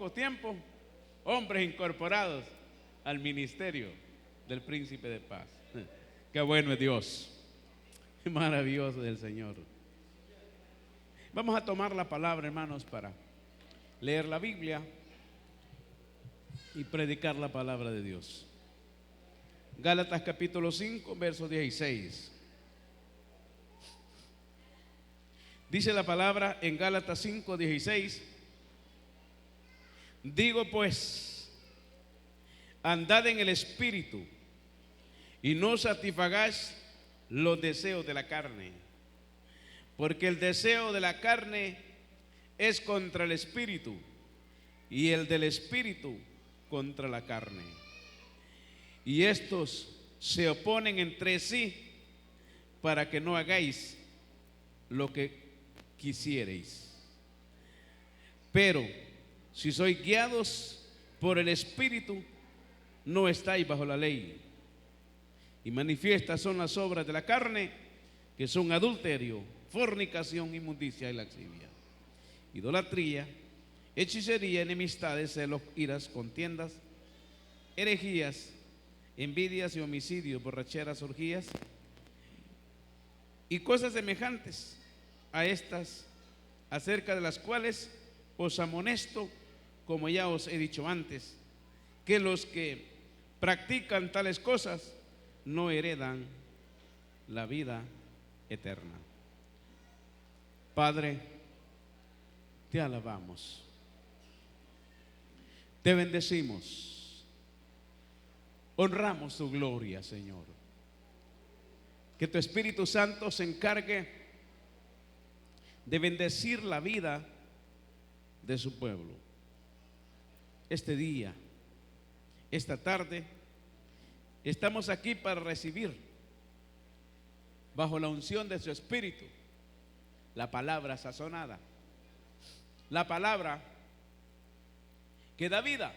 poco tiempo, hombres incorporados al ministerio del Príncipe de Paz. Qué bueno es Dios, qué maravilloso es el Señor. Vamos a tomar la palabra, hermanos, para leer la Biblia y predicar la palabra de Dios. Gálatas capítulo 5, verso 16. Dice la palabra en Gálatas 5, 16: digo pues, andad en el Espíritu y no satisfagáis los deseos de la carne, porque el deseo de la carne es contra el Espíritu y el del Espíritu contra la carne, y estos se oponen entre sí para que no hagáis lo que quisiereis. Pero si sois guiados por el Espíritu, no estáis bajo la ley. Y manifiestas son las obras de la carne, que son adulterio, fornicación, inmundicia y lascivia, idolatría, hechicería, enemistades, celos, iras, contiendas, herejías, envidias y homicidios, borracheras, orgías y cosas semejantes a estas, acerca de las cuales os amonesto, como ya os he dicho antes, que los que practican tales cosas no heredan la vida eterna. Padre, te alabamos, te bendecimos, honramos tu gloria, Señor. Que tu Espíritu Santo se encargue de bendecir la vida de su pueblo. Este día, esta tarde, estamos aquí para recibir, bajo la unción de su Espíritu, la palabra sazonada, la palabra que da vida,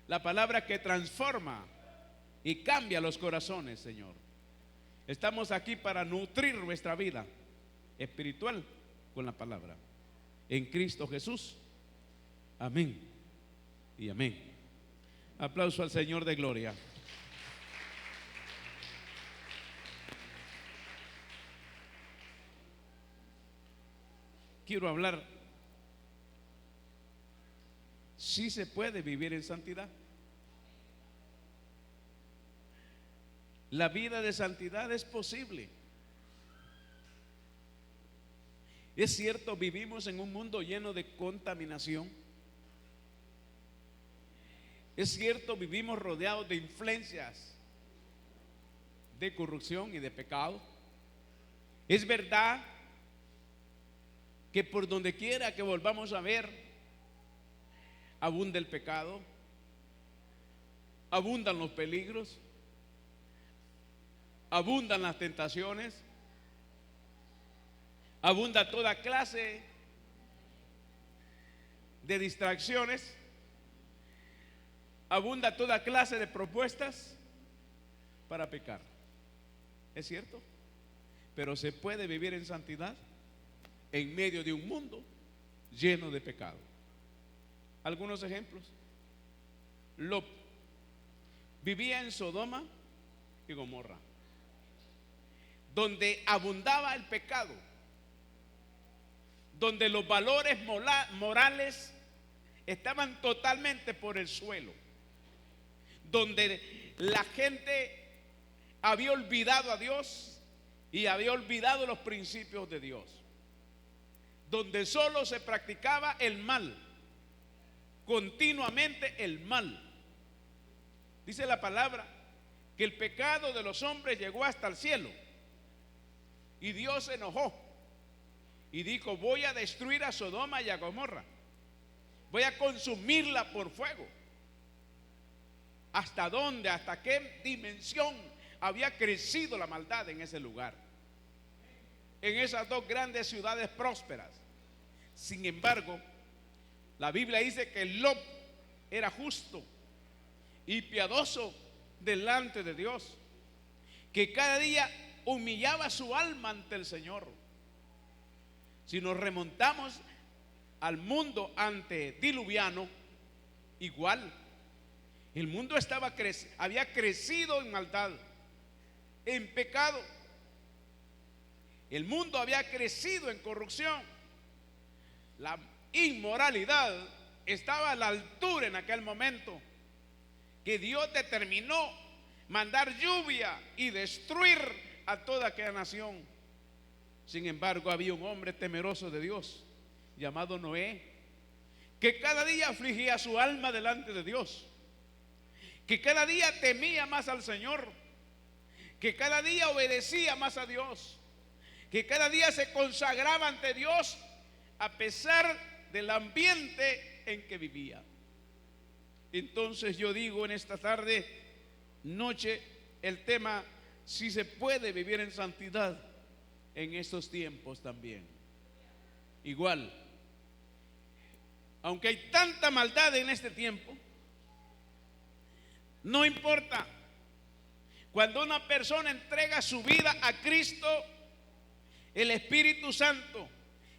la palabra que transforma y cambia los corazones, Señor. Estamos aquí para nutrir nuestra vida espiritual con la palabra, en Cristo Jesús. Amén y amén. Aplauso al Señor de gloria. Quiero hablar, si se puede vivir en santidad. La vida de santidad es posible. Es cierto, vivimos en un mundo lleno de contaminación. Es cierto, vivimos rodeados de influencias de corrupción y de pecado. Es verdad que por donde quiera que volvamos a ver, abunda el pecado, abundan los peligros, abundan las tentaciones, abunda toda clase de distracciones, abunda toda clase de propuestas para pecar. ¿Es cierto? Pero se puede vivir en santidad en medio de un mundo lleno de pecado. Algunos ejemplos. Lot vivía en Sodoma y Gomorra, donde abundaba el pecado, donde los valores morales estaban totalmente por el suelo, donde la gente había olvidado a Dios y había olvidado los principios de Dios, donde solo se practicaba el mal, continuamente el mal. Dice la palabra que el pecado de los hombres llegó hasta el cielo y Dios se enojó y dijo: voy a destruir a Sodoma y a Gomorra, voy a consumirla por fuego. ¿Hasta dónde, hasta qué dimensión había crecido la maldad en ese lugar, en esas dos grandes ciudades prósperas? Sin embargo, la Biblia dice que Lot era justo y piadoso delante de Dios, que cada día humillaba su alma ante el Señor. Si nos remontamos al mundo antediluviano, igual. El mundo había crecido en maldad, en pecado. El mundo había crecido en corrupción. La inmoralidad estaba a la altura en aquel momento, que Dios determinó mandar lluvia y destruir a toda aquella nación. Sin embargo, había un hombre temeroso de Dios llamado Noé, que cada día afligía su alma delante de Dios, que cada día temía más al Señor, que cada día obedecía más a Dios, que cada día se consagraba ante Dios a pesar del ambiente en que vivía. Entonces yo digo en esta tarde, noche, el tema, si se puede vivir en santidad en estos tiempos también. Igual, aunque hay tanta maldad en este tiempo, no importa. Cuando una persona entrega su vida a Cristo, el Espíritu Santo,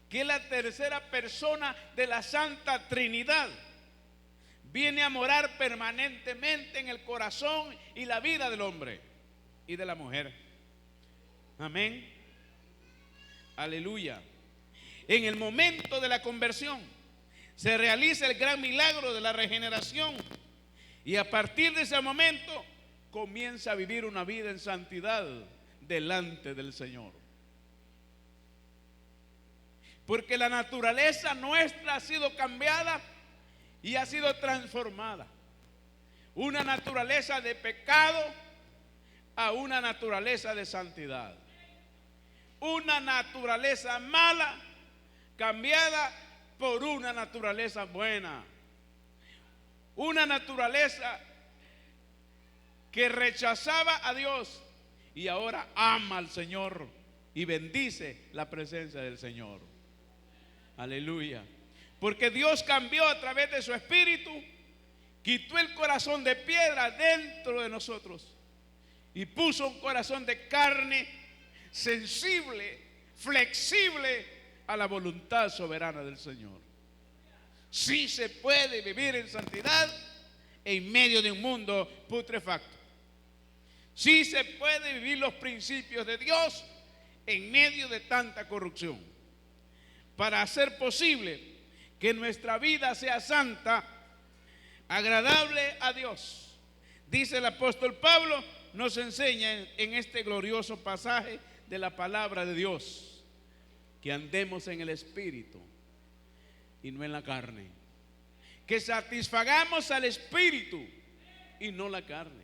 que es la tercera persona de la Santa Trinidad, viene a morar permanentemente en el corazón y la vida del hombre y de la mujer. Amén. Aleluya. En el momento de la conversión se realiza el gran milagro de la regeneración, y a partir de ese momento comienza a vivir una vida en santidad delante del Señor. Porque la naturaleza nuestra ha sido cambiada y ha sido transformada. Una naturaleza de pecado a una naturaleza de santidad. Una naturaleza mala cambiada por una naturaleza buena. Una naturaleza que rechazaba a Dios y ahora ama al Señor y bendice la presencia del Señor. Aleluya. Porque Dios cambió a través de su Espíritu, quitó el corazón de piedra dentro de nosotros y puso un corazón de carne sensible, flexible a la voluntad soberana del Señor. Sí se puede vivir en santidad en medio de un mundo putrefacto. Sí se puede vivir los principios de Dios en medio de tanta corrupción. Para hacer posible que nuestra vida sea santa, agradable a Dios. Dice el apóstol Pablo, nos enseña en este glorioso pasaje de la palabra de Dios, que andemos en el Espíritu y no en la carne, que satisfagamos al Espíritu y no la carne,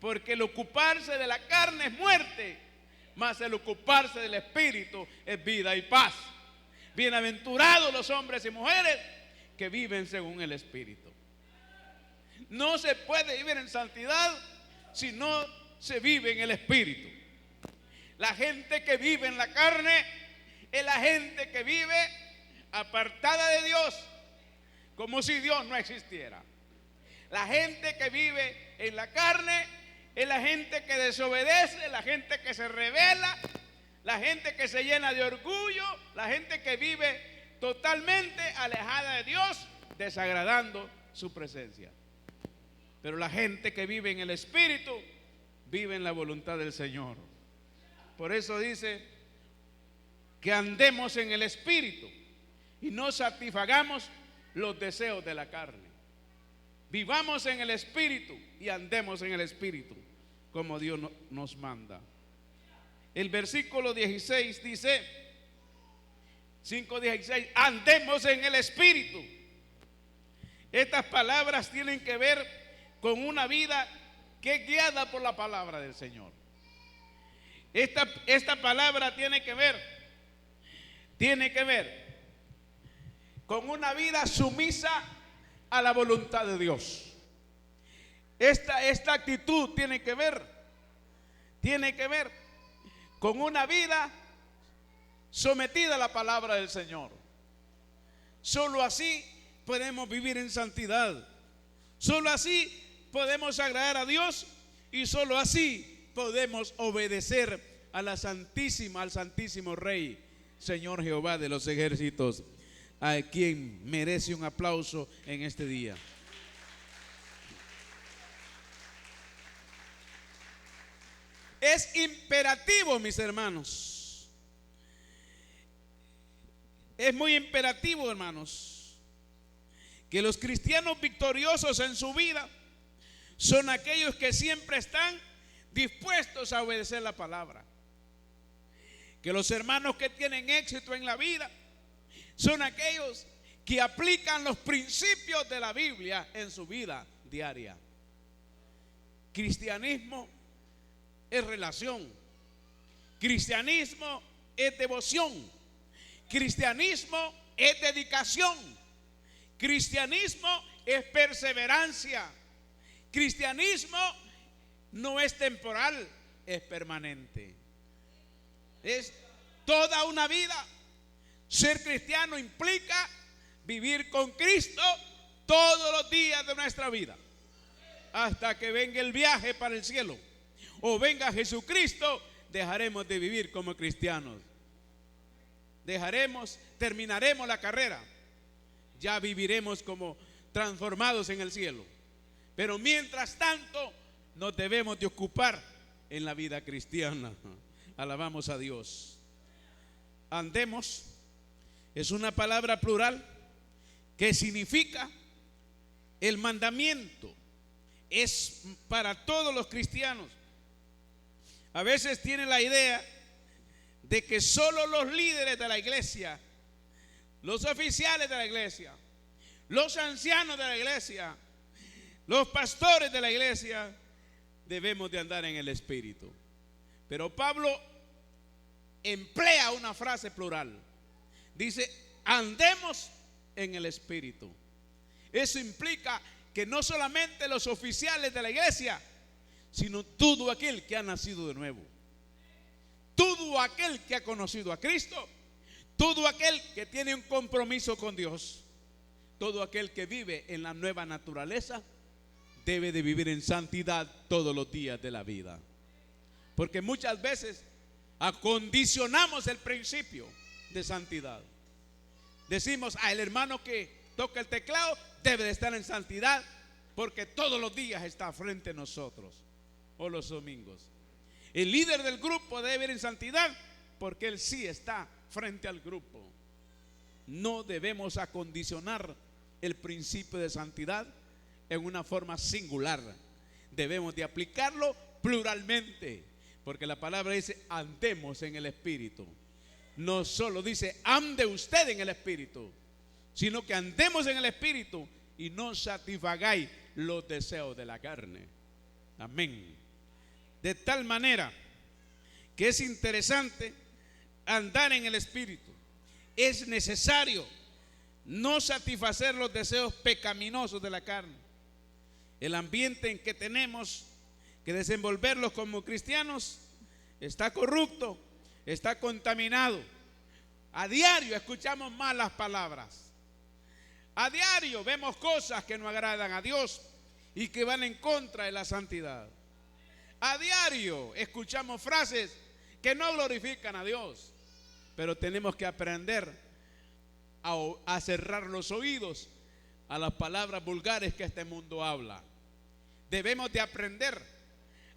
porque el ocuparse de la carne es muerte, mas el ocuparse del Espíritu es vida y paz. Bienaventurados los hombres y mujeres que viven según el Espíritu. No se puede vivir en santidad si no se vive en el Espíritu. La gente que vive en la carne es la gente que vive apartada de Dios, como si Dios no existiera. La gente que vive en la carne es la gente que desobedece, la gente que se rebela, la gente que se llena de orgullo, la gente que vive totalmente alejada de Dios, desagradando su presencia. Pero la gente que vive en el Espíritu vive en la voluntad del Señor. Por eso dice que andemos en el Espíritu y no satisfagamos los deseos de la carne. Vivamos en el Espíritu y andemos en el Espíritu como Dios nos manda. El versículo 16 dice, 5:16, andemos en el Espíritu. Estas palabras tienen que ver con una vida que es guiada por la palabra del Señor. Esta palabra tiene que ver con una vida sumisa a la voluntad de Dios. Esta actitud tiene que ver con una vida sometida a la palabra del Señor. Solo así podemos vivir en santidad. Solo así podemos agradar a Dios y solo así podemos obedecer al Santísimo Rey, Señor Jehová de los ejércitos, a quien merece un aplauso en este día. Es imperativo, mis hermanos. Es muy imperativo, hermanos, que los cristianos victoriosos en su vida son aquellos que siempre están dispuestos a obedecer la palabra. Que los hermanos que tienen éxito en la vida son aquellos que aplican los principios de la Biblia en su vida diaria. Cristianismo es relación. Cristianismo es devoción. Cristianismo es dedicación. Cristianismo es perseverancia. Cristianismo no es temporal, es permanente. Es toda una vida. Ser cristiano implica vivir con Cristo todos los días de nuestra vida, hasta que venga el viaje para el cielo o venga Jesucristo. Dejaremos de vivir como cristianos. Terminaremos la carrera. Ya viviremos como transformados en el cielo. Pero mientras tanto nos debemos de ocupar en la vida cristiana. Alabamos a Dios. Andemos es una palabra plural que significa el mandamiento. Es para todos los cristianos. A veces tienen la idea de que solo los líderes de la iglesia, los oficiales de la iglesia, los ancianos de la iglesia, los pastores de la iglesia debemos de andar en el Espíritu. Pero Pablo emplea una frase plural. Dice, andemos en el Espíritu. Eso implica que no solamente los oficiales de la iglesia, sino todo aquel que ha nacido de nuevo, todo aquel que ha conocido a Cristo, todo aquel que tiene un compromiso con Dios, todo aquel que vive en la nueva naturaleza, debe de vivir en santidad todos los días de la vida. Porque muchas veces acondicionamos el principio de santidad. Decimos, el hermano que toca el teclado debe de estar en santidad porque todos los días está frente a nosotros, o los domingos. El líder del grupo debe ir en santidad porque él sí está frente al grupo. No debemos acondicionar el principio de santidad en una forma singular. Debemos de aplicarlo pluralmente, porque la palabra dice andemos en el Espíritu. No solo dice ande usted en el Espíritu, sino que andemos en el Espíritu y no satisfagáis los deseos de la carne. Amén. De tal manera que es interesante andar en el Espíritu. Es necesario no satisfacer los deseos pecaminosos de la carne. El ambiente en que tenemos que desenvolverlos como cristianos está corrupto, está contaminado. A diario escuchamos malas palabras. A diario vemos cosas que no agradan a Dios y que van en contra de la santidad. A diario escuchamos frases que no glorifican a Dios, pero tenemos que aprender a cerrar los oídos a las palabras vulgares que este mundo habla. Debemos de aprender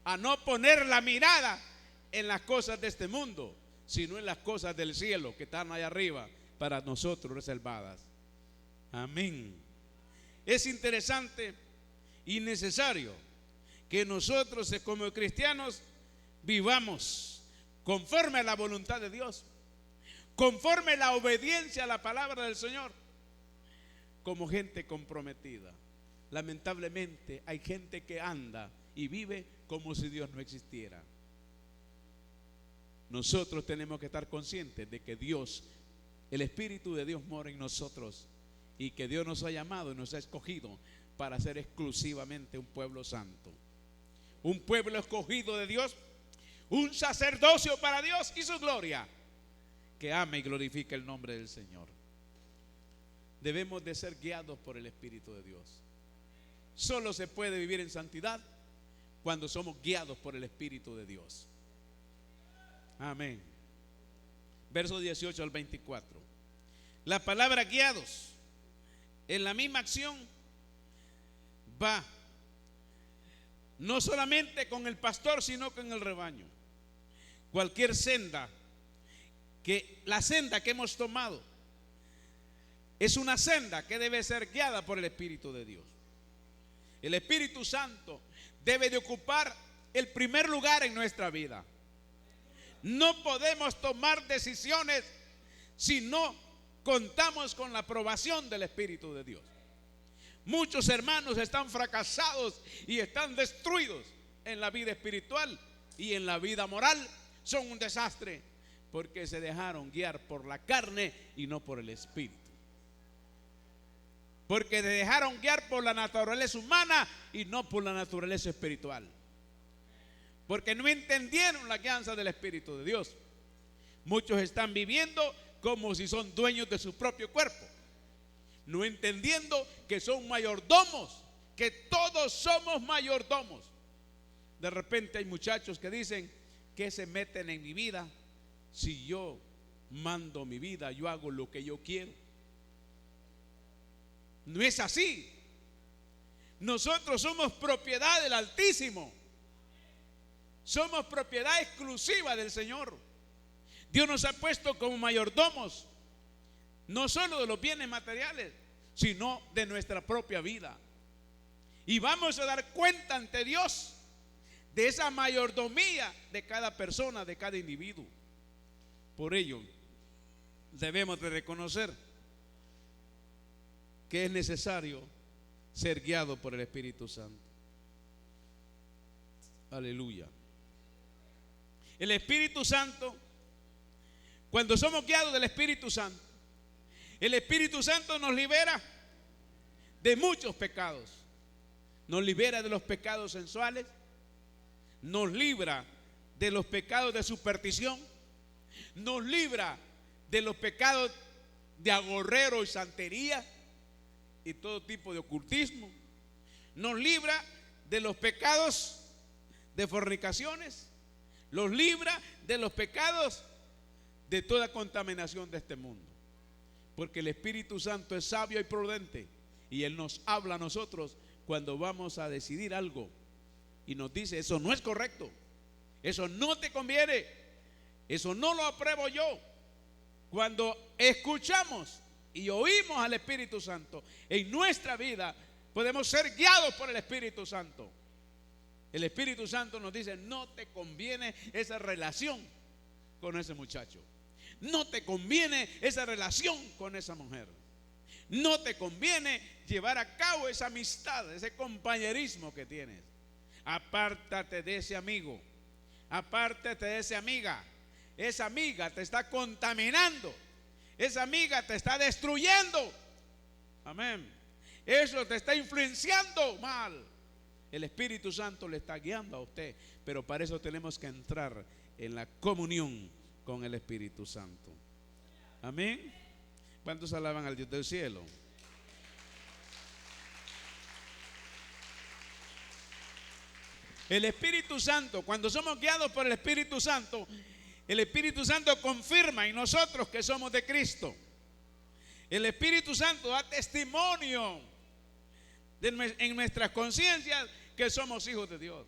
a no poner la mirada en las cosas de este mundo, sino en las cosas del cielo que están allá arriba para nosotros reservadas. Amén. Es interesante y necesario que nosotros como cristianos vivamos conforme a la voluntad de Dios, conforme a la obediencia a la palabra del Señor, como gente comprometida. Lamentablemente hay gente que anda y vive como si Dios no existiera. Nosotros tenemos que estar conscientes de que Dios, el Espíritu de Dios mora en nosotros y que Dios nos ha llamado y nos ha escogido para ser exclusivamente un pueblo santo, un pueblo escogido de Dios, un sacerdocio para Dios y su gloria, que ame y glorifique el nombre del Señor. Debemos de ser guiados por el Espíritu de Dios. Solo se puede vivir en santidad cuando somos guiados por el Espíritu de Dios. Amén. Verso 18 al 24. La palabra guiados en la misma acción va No solamente con el pastor, sino con el rebaño. Cualquier senda, la senda que hemos tomado, es una senda que debe ser guiada por el Espíritu de Dios. El Espíritu Santo debe de ocupar el primer lugar en nuestra vida. No podemos tomar decisiones si no contamos con la aprobación del Espíritu de Dios. Muchos hermanos están fracasados y están destruidos en la vida espiritual y en la vida moral. Son un desastre porque se dejaron guiar por la carne y no por el Espíritu. Porque se dejaron guiar por la naturaleza humana y no por la naturaleza espiritual. Porque no entendieron la guianza del Espíritu de Dios. Muchos están viviendo como si son dueños de su propio cuerpo, no entendiendo que son mayordomos, que todos somos mayordomos. De repente hay muchachos que dicen que se meten en mi vida. Si yo mando mi vida, yo hago lo que yo quiero. No es así. Nosotros somos propiedad del Altísimo. Somos propiedad exclusiva del Señor. Dios nos ha puesto como mayordomos, no solo de los bienes materiales, sino de nuestra propia vida. Y vamos a dar cuenta ante Dios de esa mayordomía de cada persona, de cada individuo. Por ello, debemos de reconocer que es necesario ser guiado por el Espíritu Santo. Aleluya. El Espíritu Santo, cuando somos guiados del Espíritu Santo, el Espíritu Santo nos libera de muchos pecados. Nos libera de los pecados sensuales, nos libra de los pecados de superstición, nos libra de los pecados de agorrero y santería y todo tipo de ocultismo, nos libra de los pecados de fornicaciones, los libra de los pecados de toda contaminación de este mundo. Porque el Espíritu Santo es sabio y prudente y Él nos habla a nosotros cuando vamos a decidir algo y nos dice: eso no es correcto, eso no te conviene, eso no lo apruebo yo. Cuando escuchamos y oímos al Espíritu Santo en nuestra vida, podemos ser guiados por el Espíritu Santo. El Espíritu Santo nos dice: no te conviene esa relación con ese muchacho, no te conviene esa relación con esa mujer, no te conviene llevar a cabo esa amistad, ese compañerismo que tienes. Apártate de ese amigo, apártate de esa amiga. Esa amiga te está contaminando, esa amiga te está destruyendo. Amén. Eso te está influenciando mal. El Espíritu Santo le está guiando a usted, pero para eso tenemos que entrar en la comunión con el Espíritu Santo. Amén. ¿Cuántos alaban al Dios del cielo? El Espíritu Santo, cuando somos guiados por el Espíritu Santo, el Espíritu Santo confirma en nosotros que somos de Cristo. El Espíritu Santo da testimonio en nuestras conciencias que somos hijos de Dios.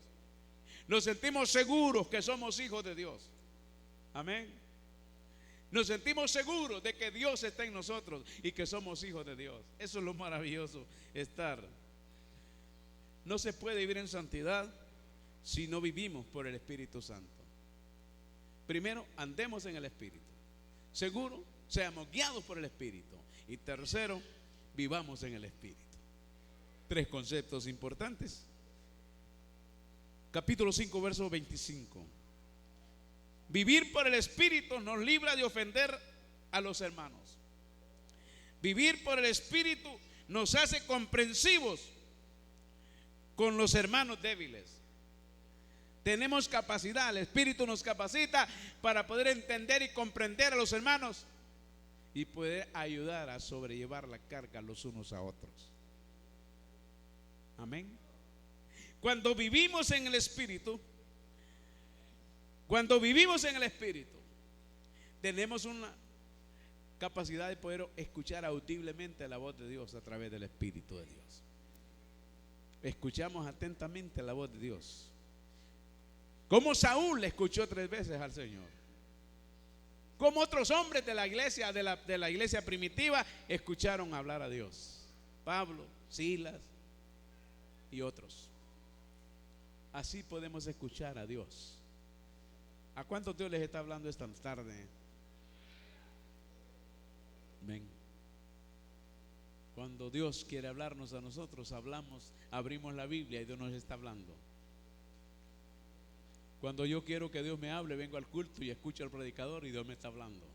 Nos sentimos seguros que somos hijos de Dios. Amén. Nos sentimos seguros de que Dios está en nosotros y que somos hijos de Dios. Eso es lo maravilloso, estar. No se puede vivir en santidad si no vivimos por el Espíritu Santo. Primero, andemos en el Espíritu. Segundo, seamos guiados por el Espíritu. Y tercero, vivamos en el Espíritu. 3 conceptos importantes. Capítulo 5, verso 25. Vivir por el Espíritu nos libra de ofender a los hermanos. Vivir por el Espíritu nos hace comprensivos con los hermanos débiles. Tenemos capacidad, el Espíritu nos capacita para poder entender y comprender a los hermanos y poder ayudar a sobrellevar la carga los unos a otros. Amén. Cuando vivimos en el Espíritu, tenemos una capacidad de poder escuchar audiblemente la voz de Dios a través del Espíritu de Dios. escuchamos atentamente la voz de Dios. Como Saúl le escuchó 3 veces al Señor. Como otros hombres de la iglesia primitiva escucharon hablar a Dios. Pablo, Silas y otros. Así podemos escuchar a Dios. ¿A cuántos Dios les está hablando esta tarde? Amén. Cuando Dios quiere hablarnos a nosotros, hablamos, abrimos la Biblia y Dios nos está hablando. Cuando yo quiero que Dios me hable, vengo al culto y escucho al predicador y Dios me está hablando.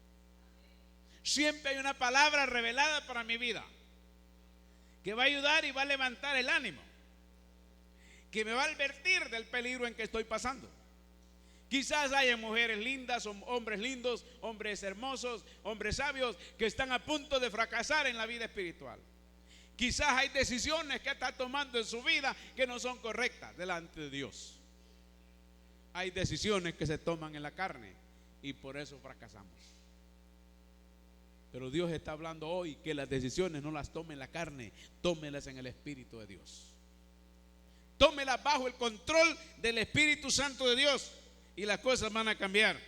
Siempre hay una palabra revelada para mi vida que va a ayudar y va a levantar el ánimo, que me va a advertir del peligro en que estoy pasando. Quizás haya mujeres lindas, hombres lindos, hombres hermosos, hombres sabios que están a punto de fracasar en la vida espiritual. Quizás hay decisiones que está tomando en su vida que no son correctas delante de Dios. Hay decisiones que se toman en la carne y por eso fracasamos. Pero Dios está hablando hoy que las decisiones no las tome en la carne, tómelas en el Espíritu de Dios. Tómelas bajo el control del Espíritu Santo de Dios y las cosas van a cambiar.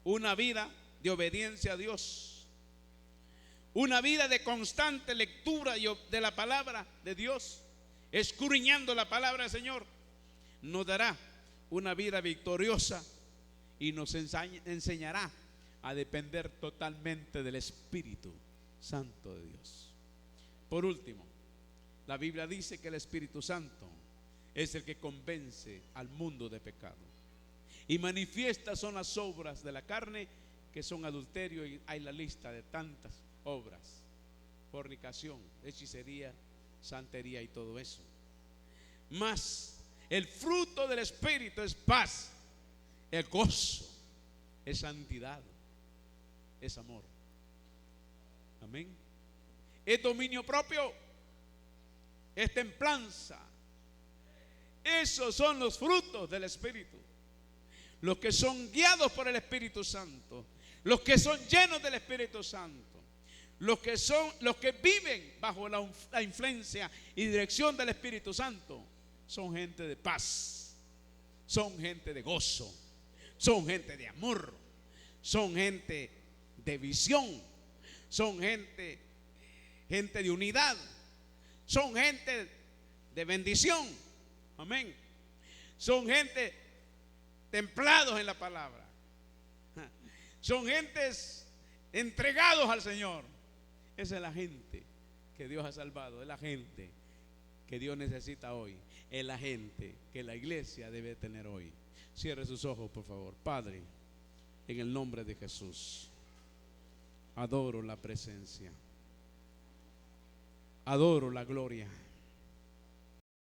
Una vida de obediencia a Dios, una vida de constante lectura de la palabra de Dios, escudriñando la palabra del Señor, nos dará una vida victoriosa y nos enseñará a depender totalmente del Espíritu Santo de Dios. Por último, la Biblia dice que el Espíritu Santo es el que convence al mundo de pecado. Y manifiestas son las obras de la carne, que son adulterio, y hay la lista de tantas obras: fornicación, hechicería, santería y todo eso. Mas el fruto del Espíritu es paz, es gozo, es santidad, es amor. Amén. Es dominio propio, es templanza. Esos son los frutos del Espíritu. Los que son guiados por el Espíritu Santo, los que son llenos del Espíritu Santo, los que viven bajo la influencia y dirección del Espíritu Santo, son gente de paz, son gente de gozo, son gente de amor, son gente de visión, son gente de unidad, son gente de bendición. Amén. Son gente templados en la palabra, son gentes entregados al Señor. Esa es la gente que Dios ha salvado, es la gente que Dios necesita hoy, es la gente que la iglesia debe tener hoy. Cierre sus ojos, por favor. Padre, en el nombre de Jesús, adoro la presencia, adoro la gloria,